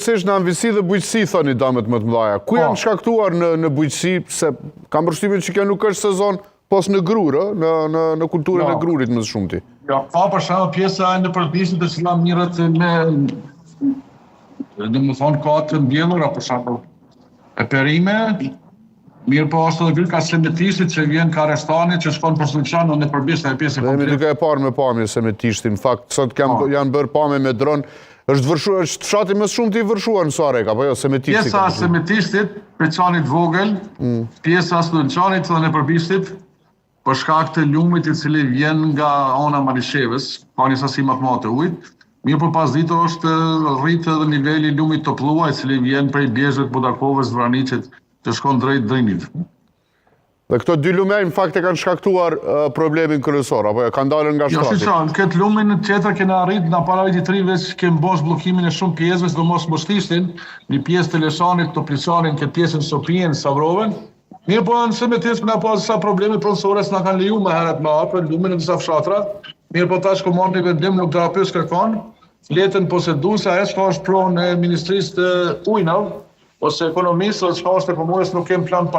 Në anëvisi dhe bujqësi, thoni damet më të mëdhaja. Ku janë shkaktuar në bujqësi, se kam përshtypjen që kjo nuk është sezon pos në grurë, në kulturën e grurit më shumëti? Ja, ka për shembull pjesa në përbishit të cilat mirët me, dhe më thonë, ka të mbjellura, për shembull, e perime, mirë po ashtu edhe ka semetishtit që vjen ka restorani që shkon për sulçan në përbishit e pjesë komplet. Dhe duke e parë me pamje semetishtin, në fakt, sot janë bërë pamje me dron. është fshati më shumë të i vërshuar në Sarek, apo jo, semetishtit? Pjesa semetishtit, peçanit vogël, pjesa sulçanit dhe në përbishtit, për shkak të lumit i cili vjen nga ona Malishevës, ka një sasi më të madhe të ujit. Mirë po pas ditë është rritë edhe niveli i lumit të plua, i cili vjen prej Bjezhët, Budakovës, Vranicit, të shkon drejt Drinit. Dhe këto dy lume, në fakt e kanë shkaktuar problemin kryesor, apo kanë dalën nga shtrati? Jo, si qanë, këtë lumin tjetër kena arrit në para vitit 3 veç kemë bosh blokimin e shumë pjesëve, do mos mështishtin, një pjesë të Leshanit, Topliçanit, këtë pjesën Sopien, Savroven. Mirë po në semetisë na pas disa probleme pronësore s'na kanë leju më herët më hapër, lumin në disa fshatra. Mirë po tash komandë një vendim nuk të rapës kërkon, letën poseduese, ajo çka është pronë e Ministrisë të Ujnave ose Ekonomisë, ose çka është e Komunës nuk kemë plan